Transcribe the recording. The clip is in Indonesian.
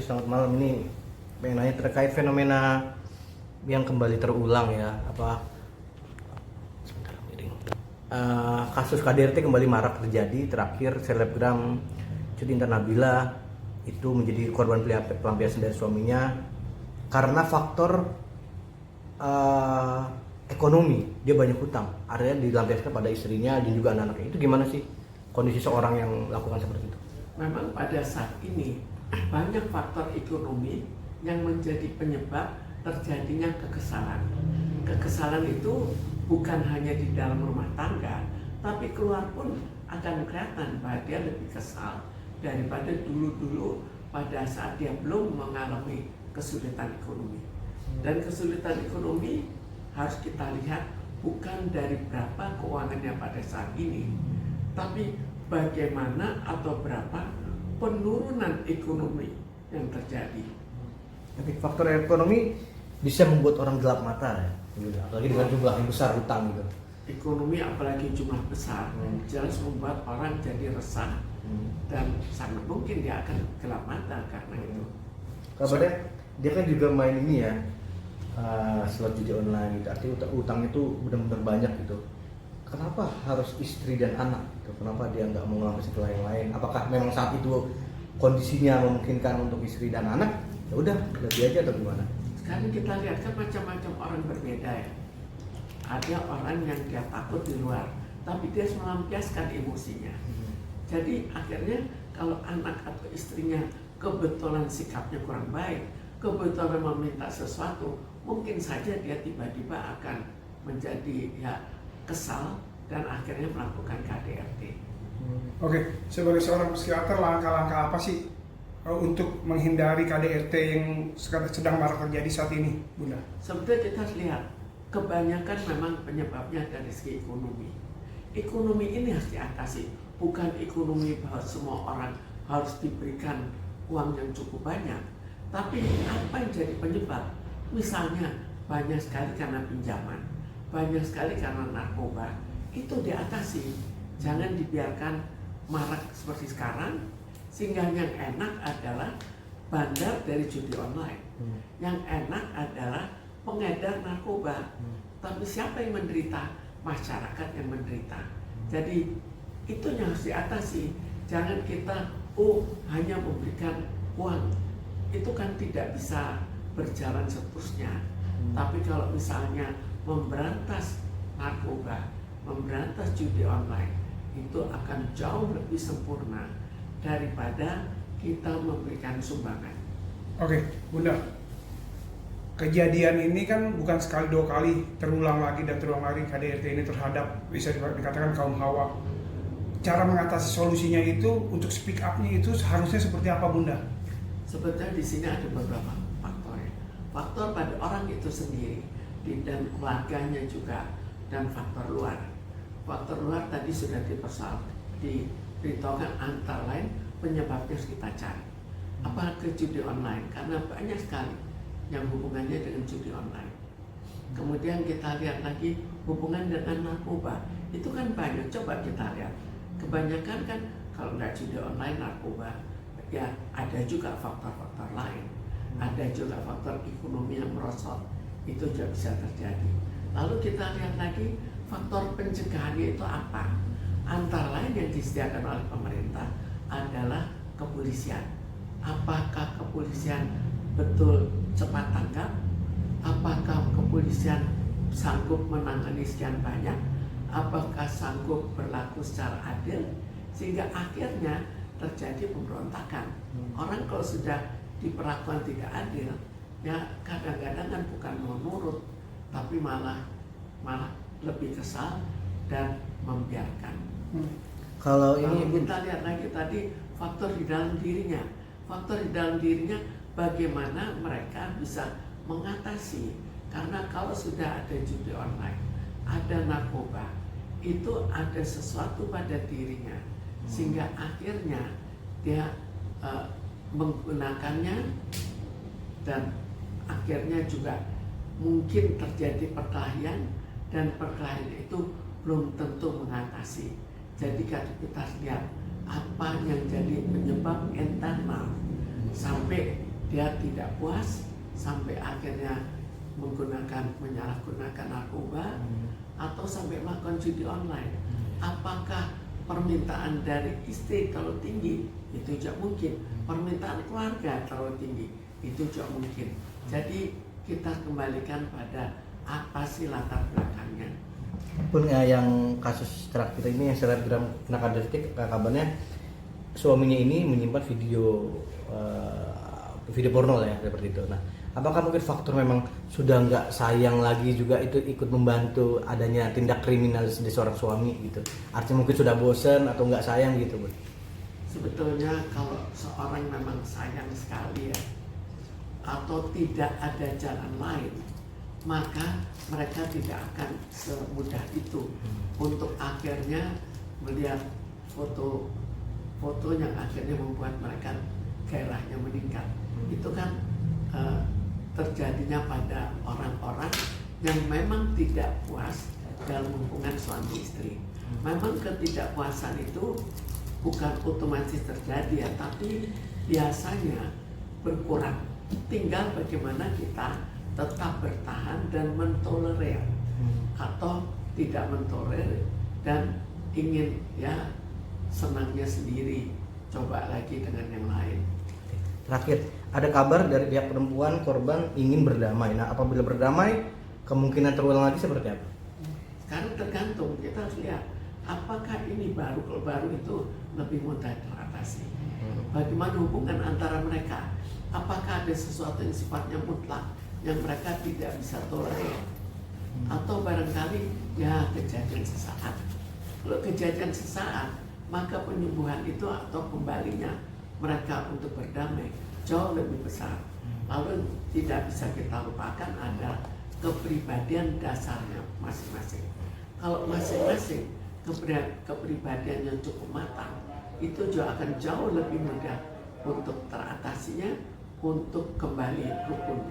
kasih, selamat malam. Ini pengen nanya terkait fenomena yang kembali terulang ya, kasus KDRT kembali marak terjadi. Terakhir selebgram Cutinta Nabila itu menjadi korban pelampiasan dari suaminya karena faktor ekonomi. Dia banyak hutang, akhirnya dilampiaskan pada istrinya dan juga anak-anaknya. Itu gimana sih kondisi seorang yang melakukan seperti itu? Memang pada saat ini banyak faktor ekonomi yang menjadi penyebab terjadinya kekesalan. Kekesalan itu bukan hanya di dalam rumah tangga, tapi keluar pun akan kelihatan bahwa dia lebih kesal daripada dulu-dulu pada saat dia belum mengalami kesulitan ekonomi. Dan kesulitan ekonomi harus kita lihat bukan dari berapa keuangannya pada saat ini, tapi bagaimana atau berapa penurunan ekonomi yang terjadi. Tapi faktor ekonomi bisa membuat orang gelap mata ya, apalagi dengan jumlah yang besar hutang gitu. Ekonomi apalagi jumlah besar jelas membuat orang jadi resah dan sangat mungkin dia akan gelap mata karena itu. Kabarnya dia kan juga main ini ya, slot judi online gitu. Artinya utang itu benar-benar banyak gitu. Kenapa harus istri dan anak gitu? Kenapa dia nggak mau ngelampiasin ke yang lain? Apakah memang saat itu kondisinya memungkinkan untuk istri dan anak? Ya udah, lebih aja atau gimana? Sekarang kita lihat kan macam-macam orang berbeda ya. Ada orang yang dia takut di luar, tapi dia melampiaskan emosinya. Jadi akhirnya kalau anak atau istrinya kebetulan sikapnya kurang baik, kebetulan meminta sesuatu, mungkin saja dia tiba-tiba akan menjadi ya kesal dan akhirnya melakukan KDRT. Oke, sebagai seorang psikiater, langkah-langkah apa sih untuk menghindari KDRT yang sedang marak terjadi saat ini, Bunda? Sebetulnya kita lihat, kebanyakan memang penyebabnya dari segi ekonomi. Ekonomi ini harus diatasi, bukan ekonomi bahwa semua orang harus diberikan uang yang cukup banyak. Tapi apa yang jadi penyebab? Misalnya banyak sekali karena pinjaman, banyak sekali karena narkoba, itu diatasi. Jangan dibiarkan marak seperti sekarang, sehingga yang enak adalah bandar dari judi online. Yang enak adalah pengedar narkoba. Tapi siapa yang menderita? Masyarakat yang menderita. Jadi itu yang harus diatasi. Jangan kita hanya memberikan uang. Itu kan tidak bisa berjalan seterusnya. Tapi kalau misalnya memberantas narkoba, memberantas judi online, itu akan jauh lebih sempurna daripada kita memberikan sumbangan. Oke, Bunda. Kejadian ini kan bukan sekali dua kali, terulang lagi dan terulang lagi KDRT ini terhadap bisa dikatakan kaum hawa. Cara mengatasi solusinya itu untuk speak up-nya itu harusnya seperti apa, Bunda? Sebetulnya di sini ada beberapa faktor ya. Faktor pada orang itu sendiri dan keluarganya juga, dan faktor luar. Faktor luar tadi sudah diberitahukan antara lain penyebabnya harus kita cari. Apakah judi online? Karena banyak sekali yang hubungannya dengan judi online. Kemudian kita lihat lagi hubungan dengan narkoba. Itu kan banyak, coba kita lihat. Kebanyakan kan kalau nggak judi online, narkoba, ya ada juga faktor-faktor lain. Ada juga faktor ekonomi yang merosot. Itu juga bisa terjadi. Lalu kita lihat lagi faktor pencegahannya itu apa? Antara lain yang disediakan oleh pemerintah adalah kepolisian. Apakah kepolisian betul cepat tanggap? Apakah kepolisian sanggup menangani sekian banyak? Apakah sanggup berlaku secara adil? Sehingga akhirnya terjadi pemberontakan. Orang kalau sudah diperlakukan tidak adil, ya kadang-kadang kan bukan mau nurut, tapi malah lebih kesal dan membiarkan. Kalau ini kita lihat lagi tadi faktor di dalam dirinya. Faktor di dalam dirinya bagaimana mereka bisa mengatasi. Karena kalau sudah ada judi online, ada narkoba, itu ada sesuatu pada dirinya. Sehingga akhirnya dia menggunakannya dan akhirnya juga mungkin terjadi perkelahian, dan perkelahian itu belum tentu mengatasi. Jadi kalau kita lihat apa yang jadi penyebab internal sampai dia tidak puas sampai akhirnya menyalahgunakan narkoba atau sampai melakukan judi online. Apakah permintaan dari istri terlalu tinggi? Itu juga mungkin. Permintaan keluarga terlalu tinggi? Itu juga mungkin. Jadi kita kembalikan pada apa sih latar belakangnya. Pun yang kasus terakhir ini yang selebgram kena KDRT, kabarnya suaminya ini menyimpan video porno ya seperti itu. Nah, apakah mungkin faktor memang sudah nggak sayang lagi juga itu ikut membantu adanya tindak kriminal dari seorang suami gitu? Artinya mungkin sudah bosan atau nggak sayang gitu, Bu? Sebetulnya kalau seorang memang sayang sekali ya, atau tidak ada jalan lain, maka mereka tidak akan semudah itu untuk akhirnya melihat foto yang akhirnya membuat mereka gairahnya meningkat. Itu kan terjadinya pada orang-orang yang memang tidak puas dalam hubungan suami istri. Memang ketidakpuasan itu bukan otomatis terjadi ya, tapi biasanya berkurang. Tinggal bagaimana kita tetap bertahan dan mentolerir atau tidak mentolerir dan ingin ya senangnya sendiri, coba lagi dengan yang lain. Terakhir, ada kabar dari pihak perempuan korban ingin berdamai. Nah, apabila berdamai, kemungkinan terulang lagi seperti apa? Sekarang tergantung, kita harus lihat apakah ini baru. Kalau baru itu lebih mudah teratasi. Bagaimana hubungan antara mereka? Apakah ada sesuatu yang sifatnya mutlak yang mereka tidak bisa tolerir? Atau barangkali ya kejadian sesaat. Kalau kejadian sesaat, maka penyembuhan itu atau kembalinya mereka untuk berdamai jauh lebih besar. Lalu tidak bisa kita lupakan ada kepribadian dasarnya masing-masing. Kalau masing-masing kepribadian yang cukup matang, itu juga akan jauh lebih mudah untuk teratasinya, untuk kembali rukun